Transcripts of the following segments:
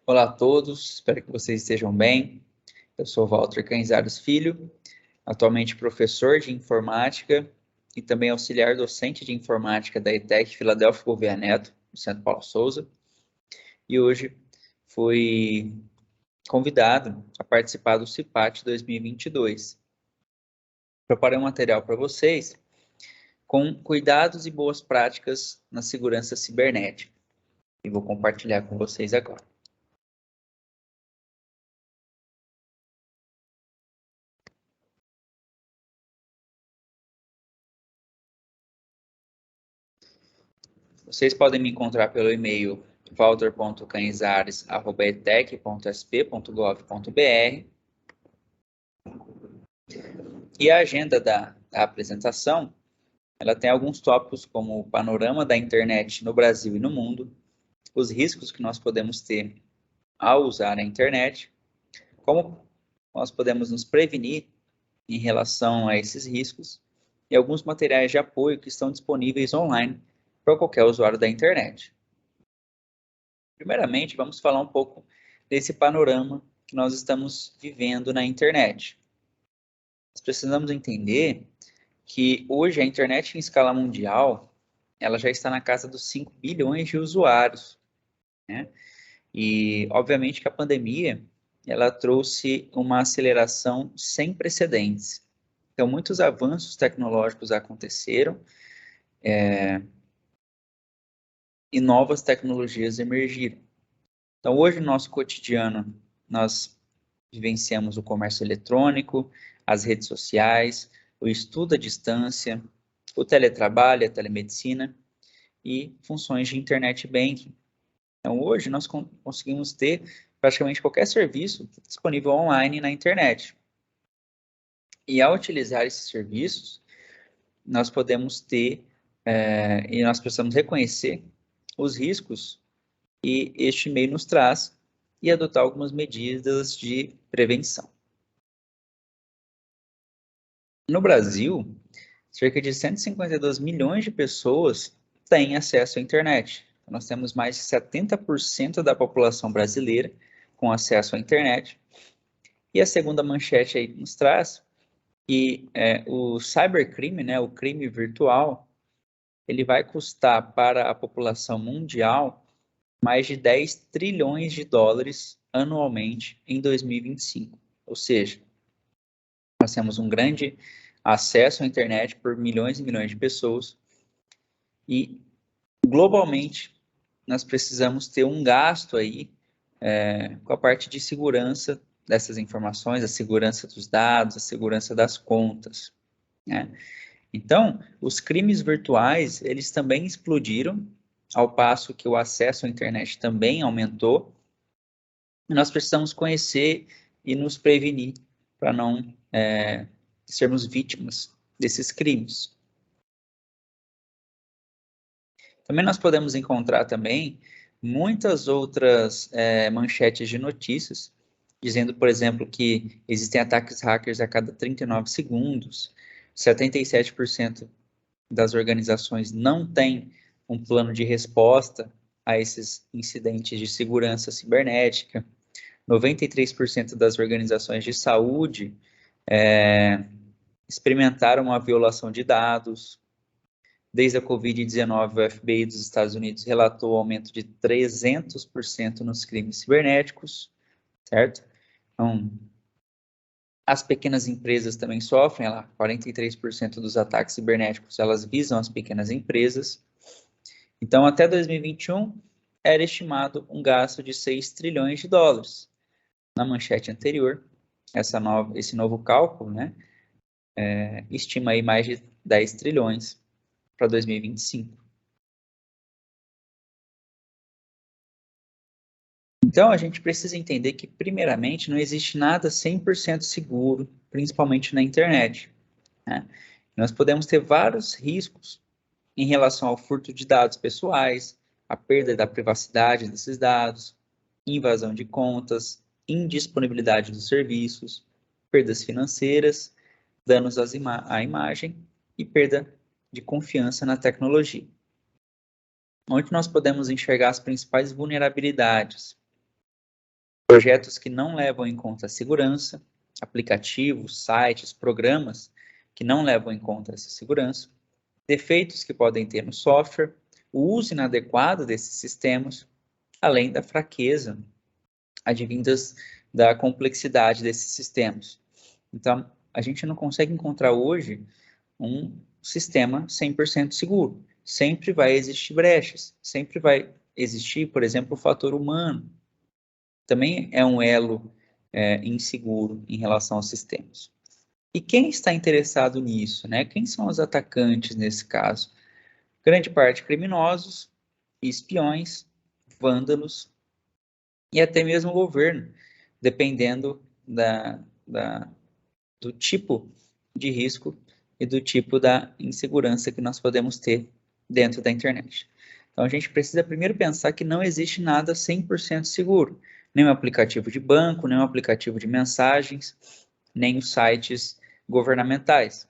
Olá a todos, espero que vocês estejam bem. Eu sou Walter Canzares Filho, atualmente professor de informática e também auxiliar docente de informática da ETEC Filadélfia Gouveia Neto, no Centro Paulo Souza. E hoje fui convidado a participar do CIPAT 2022. Preparei um material para vocês com cuidados e boas práticas na segurança cibernética. E vou compartilhar com vocês agora. Vocês podem me encontrar pelo e-mail walter.canzares@etec.sp.gov.br e a agenda da apresentação, ela tem alguns tópicos como o panorama da internet no Brasil e no mundo, os riscos que nós podemos ter ao usar a internet, como nós podemos nos prevenir em relação a esses riscos e alguns materiais de apoio que estão disponíveis online para qualquer usuário da internet. Primeiramente, vamos falar um pouco desse panorama que nós estamos vivendo na internet. Nós precisamos entender que hoje a internet em escala mundial, ela já está na casa dos 5 bilhões de usuários, né? E, obviamente, que a pandemia, ela trouxe uma aceleração sem precedentes. Então, muitos avanços tecnológicos aconteceram, e novas tecnologias emergiram. Então, hoje no nosso cotidiano, nós vivenciamos o comércio eletrônico, as redes sociais, o estudo à distância, o teletrabalho, a telemedicina e funções de internet banking. Então, hoje nós conseguimos ter praticamente qualquer serviço disponível online na internet. E ao utilizar esses serviços, nós podemos ter, e nós precisamos reconhecer os riscos que este meio nos traz e adotar algumas medidas de prevenção. No Brasil, cerca de 152 milhões de pessoas têm acesso à internet. Então, nós temos mais de 70% da população brasileira com acesso à internet. E a segunda manchete aí nos traz que o cybercrime, né, o crime virtual, ele vai custar para a população mundial mais de 10 trilhões de dólares anualmente em 2025. Ou seja, nós temos um grande acesso à internet por milhões e milhões de pessoas e, globalmente, nós precisamos ter um gasto aí com a parte de segurança dessas informações, a segurança dos dados, a segurança das contas, né? Então, os crimes virtuais, eles também explodiram, ao passo que o acesso à internet também aumentou, e nós precisamos conhecer e nos prevenir para não sermos vítimas desses crimes. Também nós podemos encontrar também muitas outras manchetes de notícias, dizendo, por exemplo, que existem ataques hackers a cada 39 segundos, 77% das organizações não têm um plano de resposta a esses incidentes de segurança cibernética, 93% das organizações de saúde experimentaram uma violação de dados. Desde a Covid-19, o FBI dos Estados Unidos relatou um aumento de 300% nos crimes cibernéticos, certo? Então, as pequenas empresas também sofrem, 43% dos ataques cibernéticos, elas visam as pequenas empresas. Então, até 2021, era estimado um gasto de 6 trilhões de dólares. Na manchete anterior, esse novo cálculo, né, estima aí mais de 10 trilhões para 2025. Então, a gente precisa entender que, primeiramente, não existe nada 100% seguro, principalmente na internet, né? Nós podemos ter vários riscos em relação ao furto de dados pessoais, a perda da privacidade desses dados, invasão de contas, indisponibilidade dos serviços, perdas financeiras, danos à imagem e perda de confiança na tecnologia. Onde nós podemos enxergar as principais vulnerabilidades? projetos que não levam em conta a segurança, aplicativos, sites, programas que não levam em conta essa segurança, defeitos que podem ter no software, o uso inadequado desses sistemas, além da fraqueza advindas da complexidade desses sistemas. Então, a gente não consegue encontrar hoje um sistema 100% seguro. Sempre vai existir brechas, sempre vai existir, por exemplo, o fator humano. Também é um elo inseguro em relação aos sistemas. E quem está interessado nisso, né? Quem são os atacantes nesse caso? Grande parte criminosos, espiões, vândalos e até mesmo o governo, dependendo do tipo de risco e do tipo da insegurança que nós podemos ter dentro da internet. Então, a gente precisa primeiro pensar que não existe nada 100% seguro, nem o aplicativo de banco, nem o aplicativo de mensagens, nem os sites governamentais.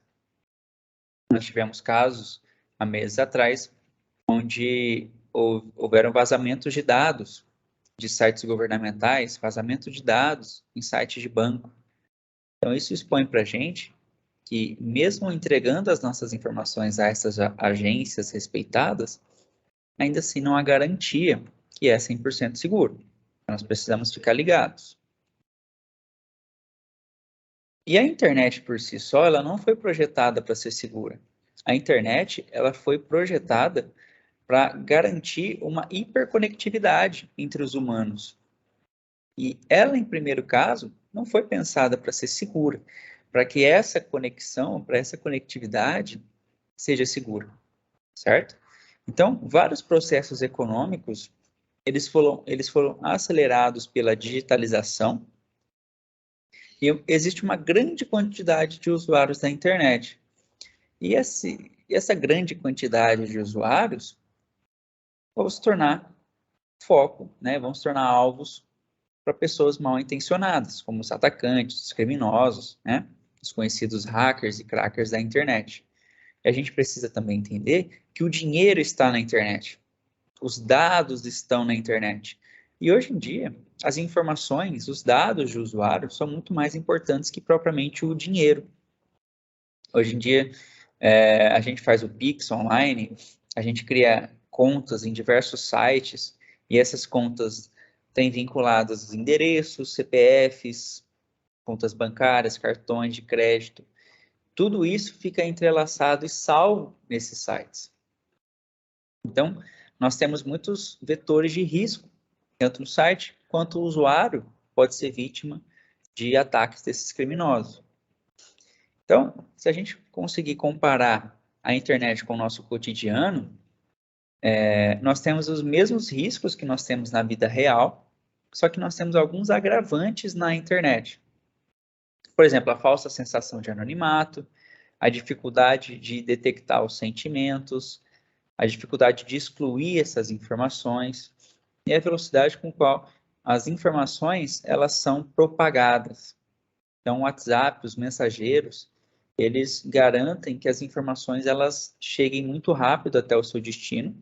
Nós tivemos casos, há meses atrás, onde houveram vazamentos de dados de sites governamentais, vazamento de dados em sites de banco. Então, isso expõe para a gente que, mesmo entregando as nossas informações a essas agências respeitadas, ainda assim não há garantia que é 100% seguro. Nós precisamos ficar ligados. E a internet por si só, ela não foi projetada para ser segura. A internet, ela foi projetada para garantir uma hiperconectividade entre os humanos. E ela, em primeiro caso, não foi pensada para ser segura, para que essa conexão, para essa conectividade seja segura, certo? Então, vários processos econômicos, eles foram acelerados pela digitalização e existe uma grande quantidade de usuários da internet. E essa grande quantidade de usuários vão se tornar foco, né? Vão se tornar alvos para pessoas mal intencionadas, como os atacantes, os criminosos, né? Os conhecidos hackers e crackers da internet. E a gente precisa também entender que o dinheiro está na internet, os dados estão na internet. E hoje em dia, as informações, os dados de usuário são muito mais importantes que propriamente o dinheiro. Hoje em dia, a gente faz o Pix online, a gente cria contas em diversos sites, e essas contas têm vinculados endereços, CPFs, contas bancárias, cartões de crédito. Tudo isso fica entrelaçado e salvo nesses sites. Então, nós temos muitos vetores de risco, tanto no site quanto o usuário pode ser vítima de ataques desses criminosos. Então, se a gente conseguir comparar a internet com o nosso cotidiano, nós temos os mesmos riscos que nós temos na vida real, só que nós temos alguns agravantes na internet. Por exemplo, a falsa sensação de anonimato, a dificuldade de detectar os sentimentos, a dificuldade de excluir essas informações e a velocidade com qual as informações elas são propagadas. Então, o WhatsApp, os mensageiros, eles garantem que as informações elas cheguem muito rápido até o seu destino.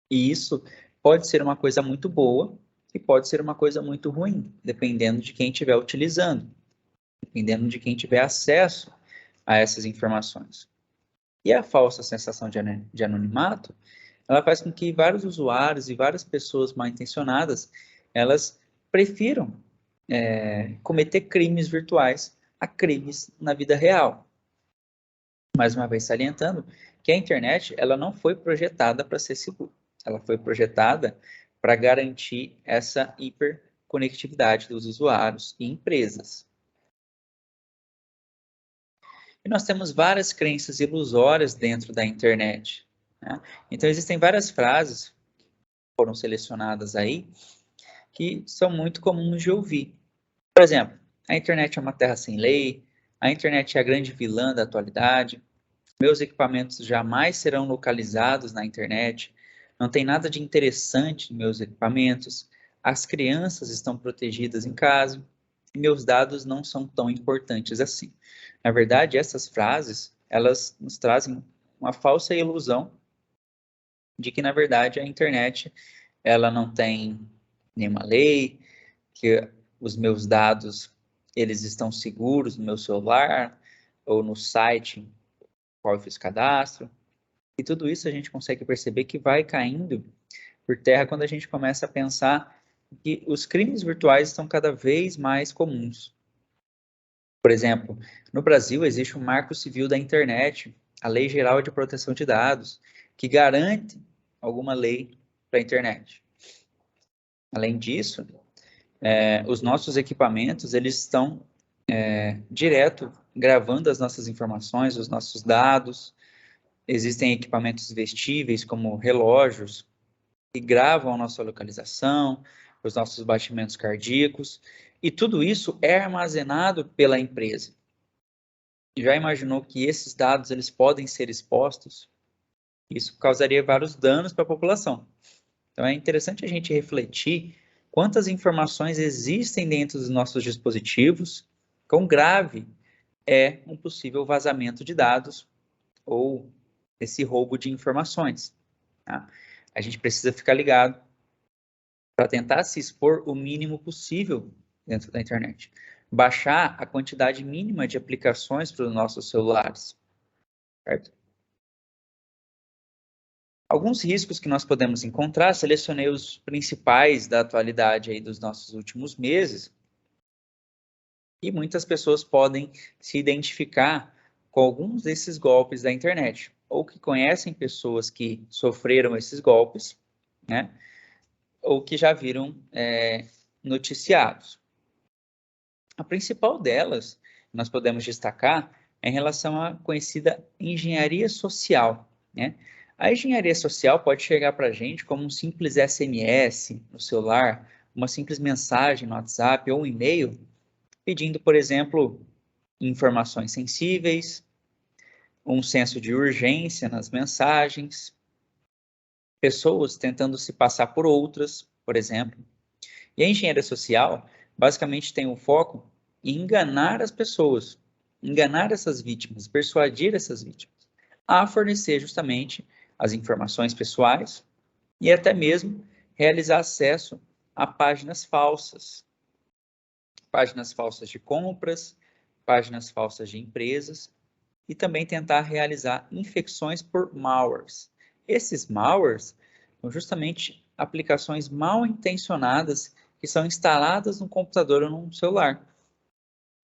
E isso pode ser uma coisa muito boa e pode ser uma coisa muito ruim, dependendo de quem estiver utilizando, dependendo de quem tiver acesso a essas informações. E a falsa sensação de anonimato, ela faz com que vários usuários e várias pessoas mal intencionadas, elas prefiram cometer crimes virtuais a crimes na vida real. Mais uma vez salientando que a internet ela não foi projetada para ser segura. Ela foi projetada para garantir essa hiperconectividade dos usuários e empresas. E nós temos várias crenças ilusórias dentro da internet, né? Então, existem várias frases que foram selecionadas aí que são muito comuns de ouvir. Por exemplo, a internet é uma terra sem lei, a internet é a grande vilã da atualidade, meus equipamentos jamais serão localizados na internet, não tem nada de interessante nos meus equipamentos, as crianças estão protegidas em casa e meus dados não são tão importantes assim. Na verdade, essas frases, elas nos trazem uma falsa ilusão de que, na verdade, a internet ela não tem nenhuma lei, que os meus dados, eles estão seguros no meu celular ou no site qual eu fiz cadastro. E tudo isso a gente consegue perceber que vai caindo por terra quando a gente começa a pensar que os crimes virtuais estão cada vez mais comuns. Por exemplo, no Brasil existe um Marco Civil da Internet, a Lei Geral de Proteção de Dados, que garante alguma lei para a internet. Além disso, os nossos equipamentos, eles estão direto gravando as nossas informações, os nossos dados. Existem equipamentos vestíveis, como relógios, que gravam a nossa localização, os nossos batimentos cardíacos, e tudo isso é armazenado pela empresa. Já imaginou que esses dados eles podem ser expostos? Isso causaria vários danos para a população. Então é interessante a gente refletir quantas informações existem dentro dos nossos dispositivos, quão grave é um possível vazamento de dados ou esse roubo de informações. Tá? A gente precisa ficar ligado para tentar se expor o mínimo possível dentro da internet. Baixar a quantidade mínima de aplicações para os nossos celulares. Certo? Alguns riscos que nós podemos encontrar, selecionei os principais da atualidade aí dos nossos últimos meses, e muitas pessoas podem se identificar com alguns desses golpes da internet, ou que conhecem pessoas que sofreram esses golpes, né? Ou que já viram noticiados. A principal delas, nós podemos destacar, é em relação à conhecida engenharia social, né? A engenharia social pode chegar para a gente como um simples SMS no celular, uma simples mensagem no WhatsApp ou um e-mail, pedindo, por exemplo, informações sensíveis, um senso de urgência nas mensagens, pessoas tentando se passar por outras, por exemplo. E a engenharia social basicamente tem o foco em enganar as pessoas, enganar essas vítimas, persuadir essas vítimas a fornecer justamente as informações pessoais e até mesmo realizar acesso a páginas falsas de compras, páginas falsas de empresas e também tentar realizar infecções por malwares. Esses malwares são justamente aplicações mal intencionadas que são instaladas no computador ou no celular.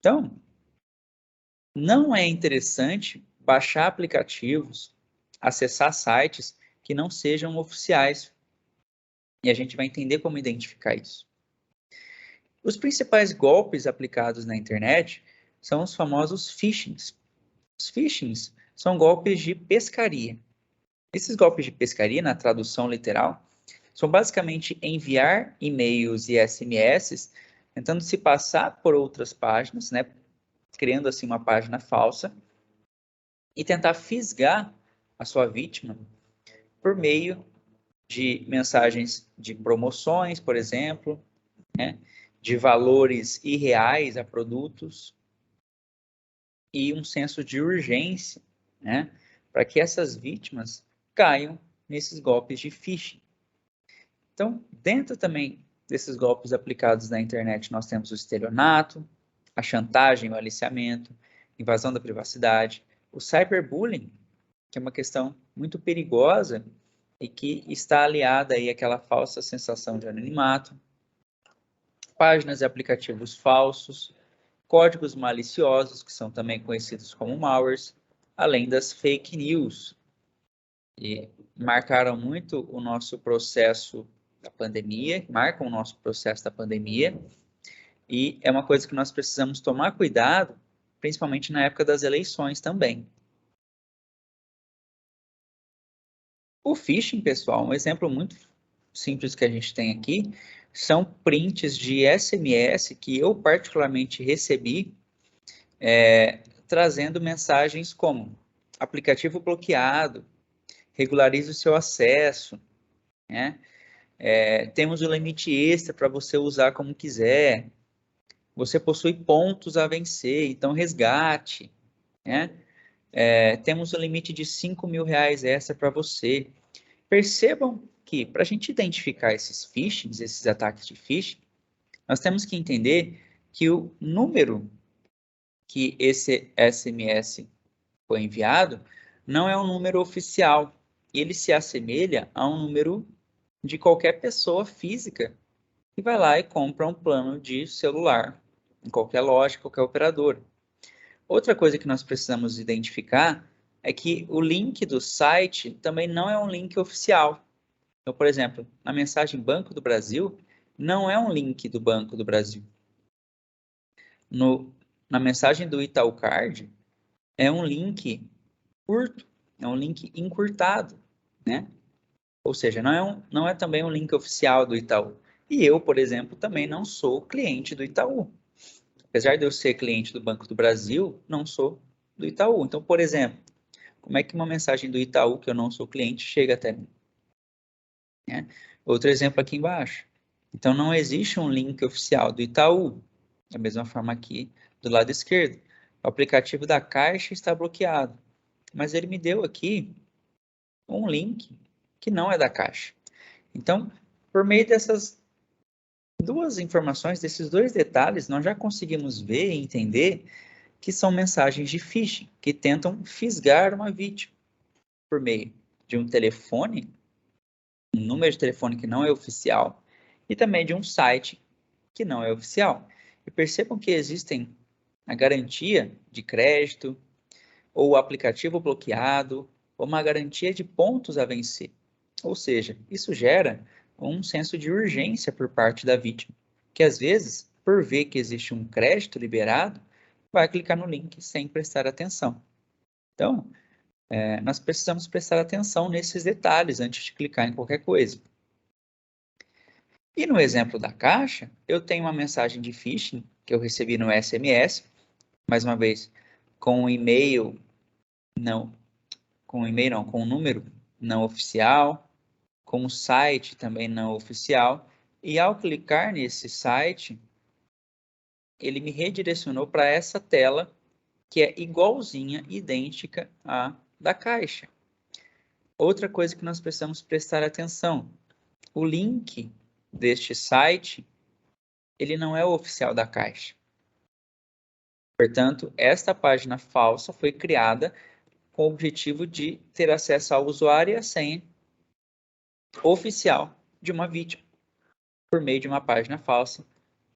Então, não é interessante baixar aplicativos, acessar sites que não sejam oficiais. E a gente vai entender como identificar isso. Os principais golpes aplicados na internet são os famosos phishings. Os phishings são golpes de pescaria. Esses golpes de pescaria, na tradução literal, são basicamente enviar e-mails e SMS tentando se passar por outras páginas, né, criando assim uma página falsa e tentar fisgar a sua vítima por meio de mensagens de promoções, por exemplo, né, de valores irreais a produtos e um senso de urgência, né, para que essas vítimas caiam nesses golpes de phishing. Então, dentro também desses golpes aplicados na internet, nós temos o estelionato, a chantagem, o aliciamento, invasão da privacidade, o cyberbullying, que é uma questão muito perigosa e que está aliada aí àquela falsa sensação de anonimato, páginas e aplicativos falsos, códigos maliciosos, que são também conhecidos como malwares, além das fake news, e marcaram muito o nosso processo da pandemia, marcam o nosso processo da pandemia, e é uma coisa que nós precisamos tomar cuidado, principalmente na época das eleições também. O phishing, pessoal, um exemplo muito simples que a gente tem aqui, são prints de SMS que eu particularmente recebi, trazendo mensagens como aplicativo bloqueado, regularize o seu acesso, né? Temos o limite extra para você usar como quiser, você possui pontos a vencer, então resgate, né? Temos o limite de R$5.000 extra para você. Percebam que, para a gente identificar esses phishings, esses ataques de phishing, Nós temos que entender que o número que esse SMS foi enviado não é um número oficial. Ele se assemelha a um número de qualquer pessoa física que vai lá e compra um plano de celular em qualquer loja, qualquer operador. Outra coisa que nós precisamos identificar é que o link do site também não é um link oficial. Então, por exemplo, na mensagem Banco do Brasil, não é um link do Banco do Brasil. Na mensagem do Itaú Card, é um link curto, é um link encurtado, né? Ou seja, não é também um link oficial do Itaú. E eu, por exemplo, também não sou cliente do Itaú. Apesar de eu ser cliente do Banco do Brasil, não sou do Itaú. Então, por exemplo, como é que uma mensagem do Itaú, que eu não sou cliente, chega até mim? Né? Outro exemplo aqui embaixo. Então, não existe um link oficial do Itaú. Da mesma forma aqui do lado esquerdo. O aplicativo da Caixa está bloqueado. Mas ele me deu aqui um link que não é da Caixa. Então, por meio dessas duas informações, desses dois detalhes, nós já conseguimos ver e entender que são mensagens de phishing, que tentam fisgar uma vítima por meio de um telefone, um número de telefone que não é oficial, e também de um site que não é oficial. E percebam que existem a garantia de crédito, ou o aplicativo bloqueado, ou uma garantia de pontos a vencer. Ou seja, isso gera um senso de urgência por parte da vítima, que às vezes, por ver que existe um crédito liberado, vai clicar no link sem prestar atenção. Então, nós precisamos prestar atenção nesses detalhes antes de clicar em qualquer coisa. E no exemplo da Caixa, eu tenho uma mensagem de phishing que eu recebi no SMS, mais uma vez, com um e-mail não, com um número não oficial, com um site também não oficial, e ao clicar nesse site, ele me redirecionou para essa tela que é igualzinha, idêntica à da Caixa. Outra coisa que nós precisamos prestar atenção, o link deste site, ele não é o oficial da Caixa. Portanto, esta página falsa foi criada com o objetivo de ter acesso ao usuário e à senha oficial de uma vítima. Por meio de uma página falsa,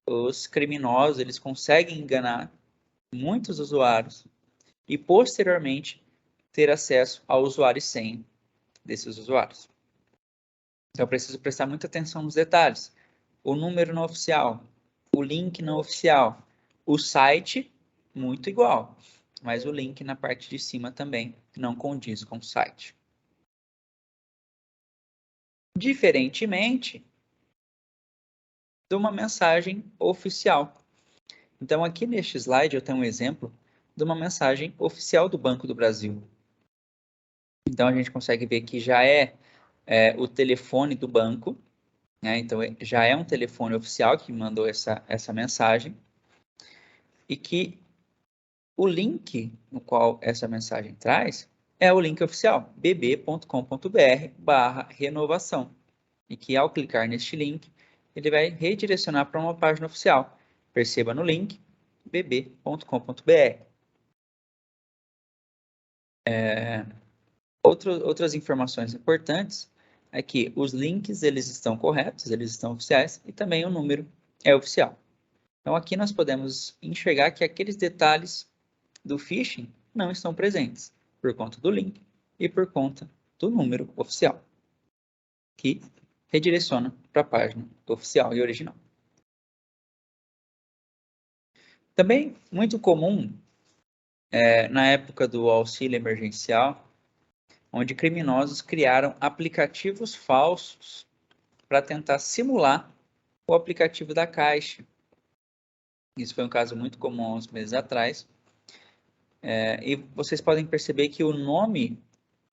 os criminosos eles conseguem enganar muitos usuários e, posteriormente, ter acesso ao usuário e senha desses usuários. Então, eu preciso prestar muita atenção nos detalhes. O número não oficial, o link não oficial, o site muito igual, mas o link na parte de cima também não condiz com o site. Diferentemente de uma mensagem oficial. Então, aqui neste slide eu tenho um exemplo de uma mensagem oficial do Banco do Brasil. Então, a gente consegue ver que já é o telefone do banco, né? Então, já é um telefone oficial que mandou essa mensagem, e que o link no qual essa mensagem traz é o link oficial, bb.com.br/renovação, e que ao clicar neste link, ele vai redirecionar para uma página oficial. Perceba no link, bb.com.br. Outras informações importantes é que os links eles estão corretos, eles estão oficiais, e também o número é oficial. Então, aqui nós podemos enxergar que aqueles detalhes do phishing não estão presentes, por conta do link e por conta do número oficial, que redireciona para a página oficial e original. Também muito comum, na época do auxílio emergencial, onde criminosos criaram aplicativos falsos para tentar simular o aplicativo da Caixa. Isso foi um caso muito comum há uns meses atrás. E vocês podem perceber que o nome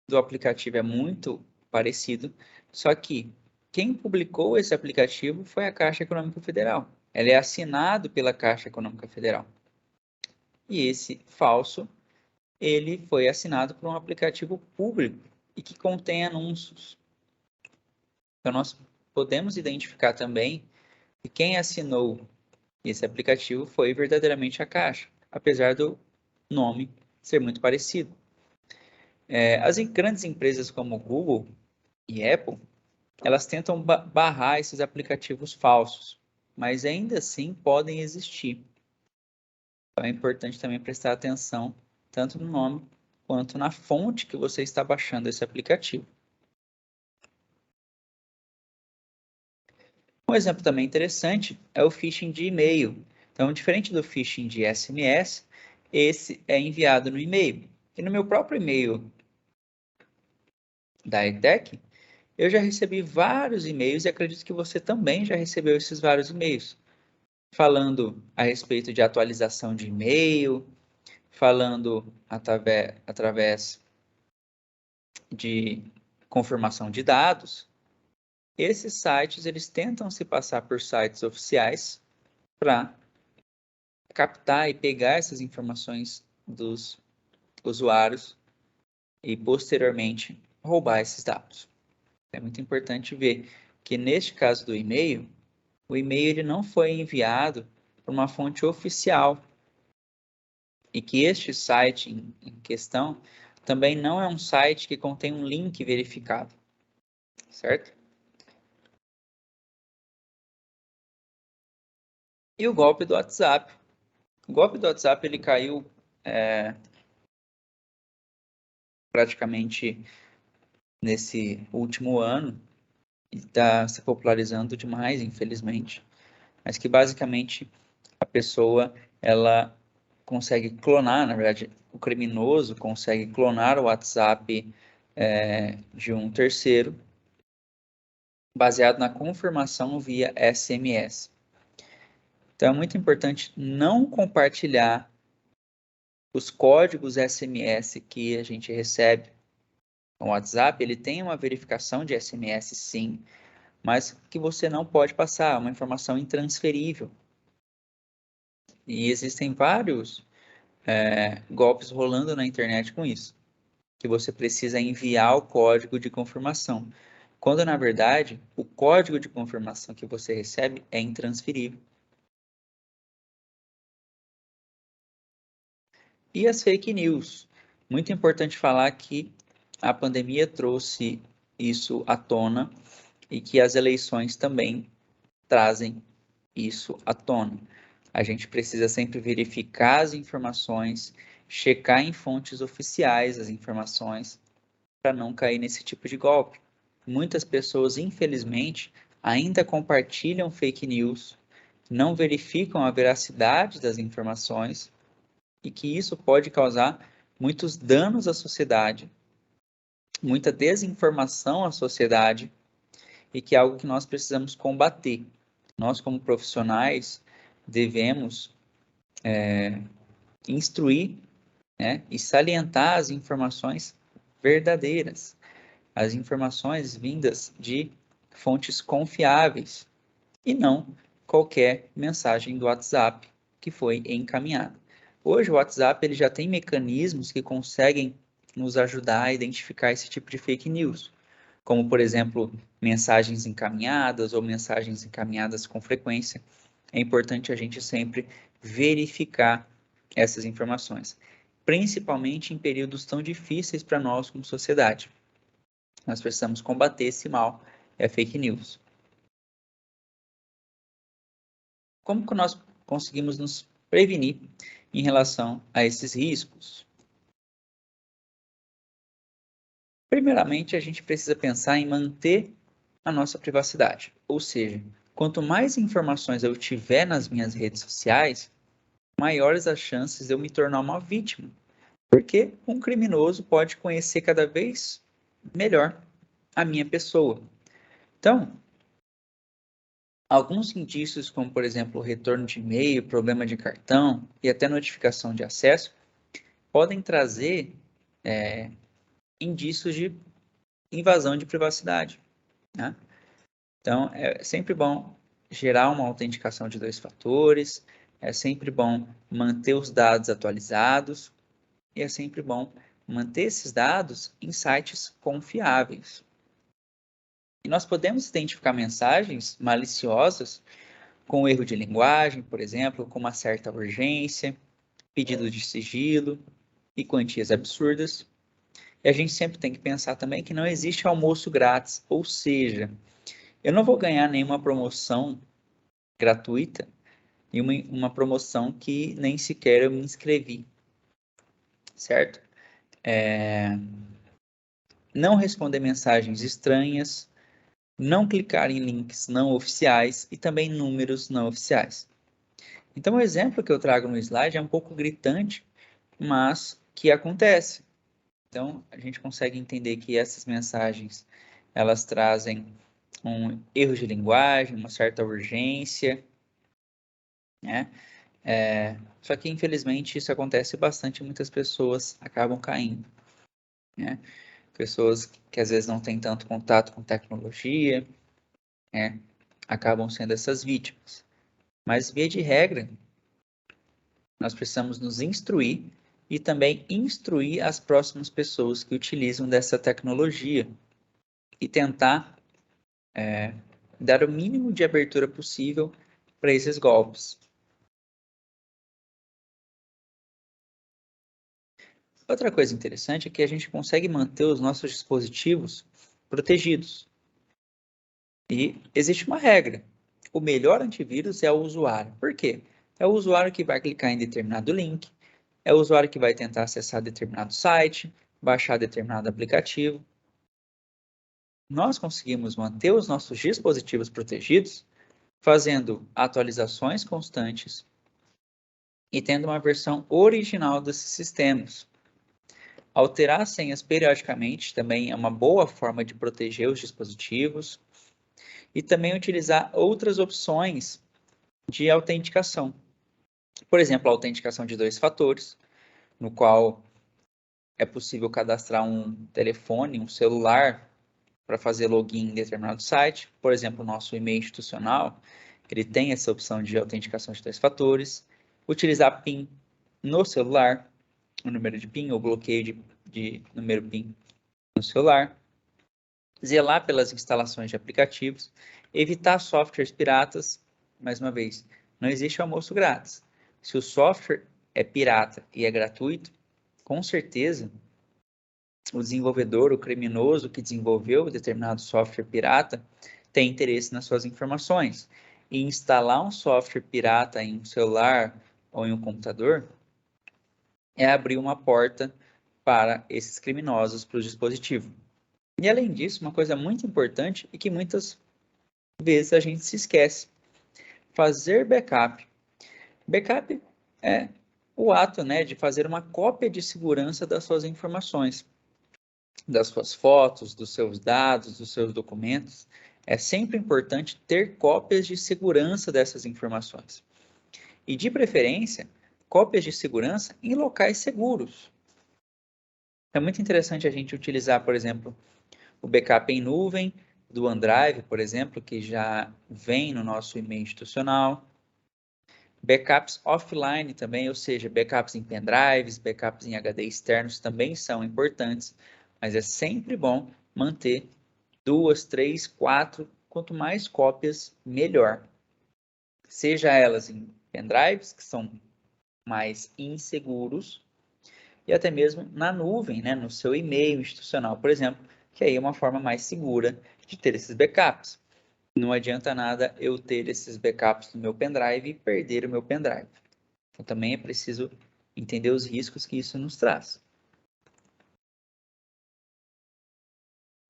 do aplicativo é muito parecido, só que quem publicou esse aplicativo foi a Caixa Econômica Federal. Ele é assinado pela Caixa Econômica Federal. E esse falso, ele foi assinado por um aplicativo público e que contém anúncios. Então, nós podemos identificar também E quem assinou esse aplicativo foi verdadeiramente a Caixa, apesar do nome ser muito parecido. As grandes empresas como Google e Apple, elas tentam barrar esses aplicativos falsos, mas ainda assim podem existir. Então é importante também prestar atenção tanto no nome quanto na fonte que você está baixando esse aplicativo. Um exemplo também interessante é o phishing de e-mail. Então, diferente do phishing de SMS, esse é enviado no e-mail. E no meu próprio e-mail da ETEC, eu já recebi vários e-mails e acredito que você também já recebeu esses vários e-mails, falando a respeito de atualização de e-mail, falando através de confirmação de dados. Esses sites, eles tentam se passar por sites oficiais para captar e pegar essas informações dos usuários e, posteriormente, roubar esses dados. É muito importante ver que, neste caso do e-mail, o e-mail ele não foi enviado por uma fonte oficial e que este site em questão também não é um site que contém um link verificado, certo? E o golpe do WhatsApp. O golpe do WhatsApp ele caiu praticamente nesse último ano e está se popularizando demais, infelizmente. Mas que basicamente a pessoa ela consegue clonar, na verdade, o criminoso consegue clonar o WhatsApp de um terceiro, baseado na confirmação via SMS. Então é muito importante não compartilhar os códigos SMS que a gente recebe. O WhatsApp ele tem uma verificação de SMS, sim, mas que você não pode passar, uma informação intransferível. E existem vários golpes rolando na internet com isso, que você precisa enviar o código de confirmação, quando na verdade o código de confirmação que você recebe é intransferível. E as fake news. Muito importante falar que a pandemia trouxe isso à tona e que as eleições também trazem isso à tona. A gente precisa sempre verificar as informações, checar em fontes oficiais as informações para não cair nesse tipo de golpe. Muitas pessoas, infelizmente, ainda compartilham fake news, não verificam a veracidade das informações e que isso pode causar muitos danos à sociedade, muita desinformação à sociedade e que é algo que nós precisamos combater. Nós, como profissionais, devemos instruir, né, e salientar as informações verdadeiras, as informações vindas de fontes confiáveis e não qualquer mensagem do WhatsApp que foi encaminhada. Hoje o WhatsApp ele já tem mecanismos que conseguem nos ajudar a identificar esse tipo de fake news, como por exemplo, mensagens encaminhadas ou mensagens encaminhadas com frequência. É importante a gente sempre verificar essas informações, principalmente em períodos tão difíceis para nós como sociedade. Nós precisamos combater esse mal, é fake news. Como que nós conseguimos nos prevenir em relação a esses riscos? Primeiramente, a gente precisa pensar em manter a nossa privacidade, ou seja, quanto mais informações eu tiver nas minhas redes sociais, maiores as chances de eu me tornar uma vítima, porque um criminoso pode conhecer cada vez melhor a minha pessoa. Então, alguns indícios, como por exemplo, retorno de e-mail, problema de cartão e até notificação de acesso, podem trazer indícios de invasão de privacidade, né? Então, é sempre bom gerar uma autenticação de 2 fatores, é sempre bom manter os dados atualizados e é sempre bom manter esses dados em sites confiáveis. E nós podemos identificar mensagens maliciosas com erro de linguagem, por exemplo, com uma certa urgência, pedido de sigilo e quantias absurdas. E a gente sempre tem que pensar também que não existe almoço grátis, ou seja, eu não vou ganhar nenhuma promoção gratuita e uma promoção que nem sequer eu me inscrevi, certo? Não responder mensagens estranhas, não clicar em links não oficiais e também números não oficiais. Então, o exemplo que eu trago no slide é um pouco gritante, mas que acontece. Então, a gente consegue entender que essas mensagens, elas trazem um erro de linguagem, uma certa urgência, né? Só que, infelizmente, isso acontece bastante e muitas pessoas acabam caindo, né? Pessoas que às vezes não têm tanto contato com tecnologia, né? Acabam sendo essas vítimas. Mas, via de regra, nós precisamos nos instruir e também instruir as próximas pessoas que utilizam dessa tecnologia e tentar dar o mínimo de abertura possível para esses golpes. Outra coisa interessante é que a gente consegue manter os nossos dispositivos protegidos. E existe uma regra. O melhor antivírus é o usuário. Por quê? É o usuário que vai clicar em determinado link, é o usuário que vai tentar acessar determinado site, baixar determinado aplicativo. Nós conseguimos manter os nossos dispositivos protegidos fazendo atualizações constantes e tendo uma versão original desses sistemas. Alterar senhas periodicamente também é uma boa forma de proteger os dispositivos e também utilizar outras opções de autenticação. Por exemplo, a autenticação de 2 fatores, no qual é possível cadastrar um telefone, um celular, para fazer login em determinado site. Por exemplo, o nosso e-mail institucional, ele tem essa opção de autenticação de 2 fatores. Utilizar PIN no celular, o número de PIN ou bloqueio de número PIN no celular. Zelar pelas instalações de aplicativos. Evitar softwares piratas. Mais uma vez, não existe almoço grátis. Se o software é pirata e é gratuito, com certeza o desenvolvedor, o criminoso que desenvolveu determinado software pirata, tem interesse nas suas informações. E instalar um software pirata em um celular ou em um computador é abrir uma porta para esses criminosos para o dispositivo. E além disso, uma coisa muito importante e que muitas vezes a gente se esquece: fazer backup. Backup é o ato, né, de fazer uma cópia de segurança das suas informações, das suas fotos, dos seus dados, dos seus documentos. É sempre importante ter cópias de segurança dessas informações. E, de preferência, cópias de segurança em locais seguros. É muito interessante a gente utilizar, por exemplo, o backup em nuvem do OneDrive, por exemplo, que já vem no nosso e-mail institucional. Backups offline também, ou seja, backups em pendrives, backups em HD externos também são importantes, mas é sempre bom manter 2, 3, 4, quanto mais cópias, melhor. Seja elas em pendrives, que são mais inseguros, e até mesmo na nuvem, né, no seu e-mail institucional, por exemplo, que aí é uma forma mais segura de ter esses backups. Não adianta nada eu ter esses backups no meu pendrive e perder o meu pendrive. Então também é preciso entender os riscos que isso nos traz.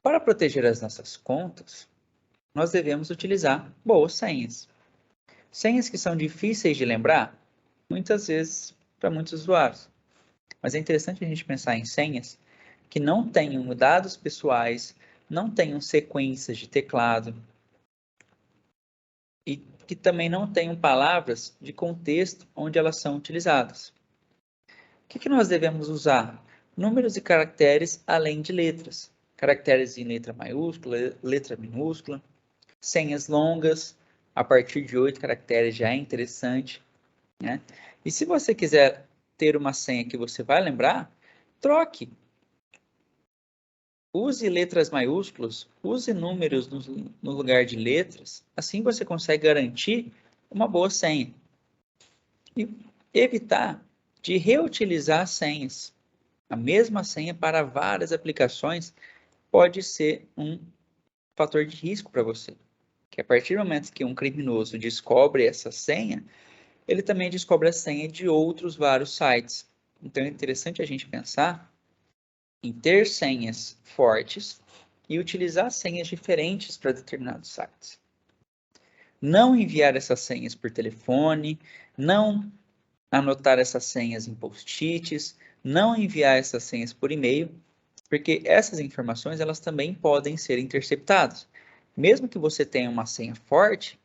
Para proteger as nossas contas, nós devemos utilizar boas senhas. Senhas que são difíceis de lembrar, muitas vezes para muitos usuários. Mas é interessante a gente pensar em senhas que não tenham dados pessoais, não tenham sequências de teclado e que também não tenham palavras de contexto onde elas são utilizadas. O que nós devemos usar? Números e caracteres além de letras. Caracteres em letra maiúscula, letra minúscula. Senhas longas, a partir de 8 caracteres já é interessante, né? E se você quiser ter uma senha que você vai lembrar, troque. Use letras maiúsculas, use números no lugar de letras. Assim você consegue garantir uma boa senha. E evitar de reutilizar senhas. A mesma senha para várias aplicações pode ser um fator de risco para você. Que a partir do momento que um criminoso descobre essa senha, ele também descobre a senha de outros vários sites. Então é interessante a gente pensar em ter senhas fortes e utilizar senhas diferentes para determinados sites. Não enviar essas senhas por telefone, não anotar essas senhas em post-its, não enviar essas senhas por e-mail, porque essas informações elas também podem ser interceptadas. Mesmo que você tenha uma senha forte,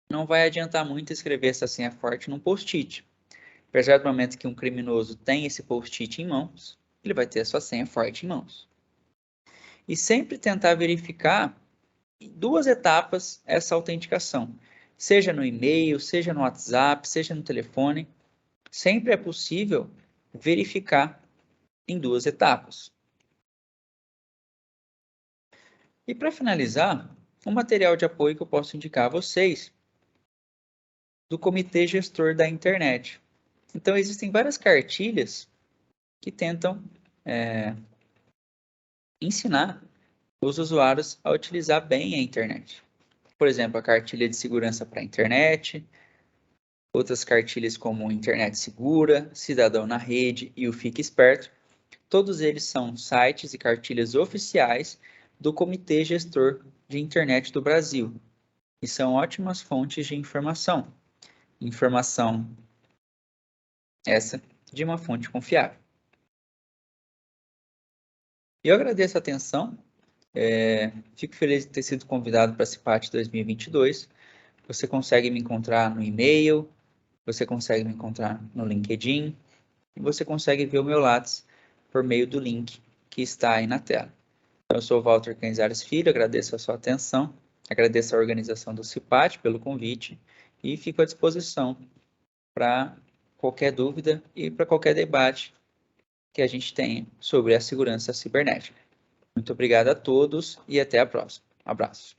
não vai adiantar muito escrever essa senha forte num post-it. Apesar do momento que um criminoso tem esse post-it em mãos, ele vai ter a sua senha forte em mãos. E sempre tentar verificar em 2 etapas essa autenticação. Seja no e-mail, seja no WhatsApp, seja no telefone. Sempre é possível verificar em 2 etapas. E para finalizar, um material de apoio que eu posso indicar a vocês do Comitê Gestor da Internet. Então, existem várias cartilhas que tentam ensinar os usuários a utilizar bem a internet. Por exemplo, a cartilha de segurança para a internet, outras cartilhas como Internet Segura, Cidadão na Rede e o Fique Esperto. Todos eles são sites e cartilhas oficiais do Comitê Gestor de Internet do Brasil e são ótimas fontes de informação. Informação essa de uma fonte confiável. Eu agradeço a atenção. Fico feliz de ter sido convidado para esse PAT 2022. Você consegue me encontrar no e-mail, você consegue me encontrar no LinkedIn, e você consegue ver o meu Lattes por meio do link que está aí na tela. Eu sou o Walter Canzares Filho, agradeço a sua atenção, agradeço a organização do CIPAT pelo convite e fico à disposição para qualquer dúvida e para qualquer debate que a gente tenha sobre a segurança cibernética. Muito obrigado a todos e até a próxima. Um abraço.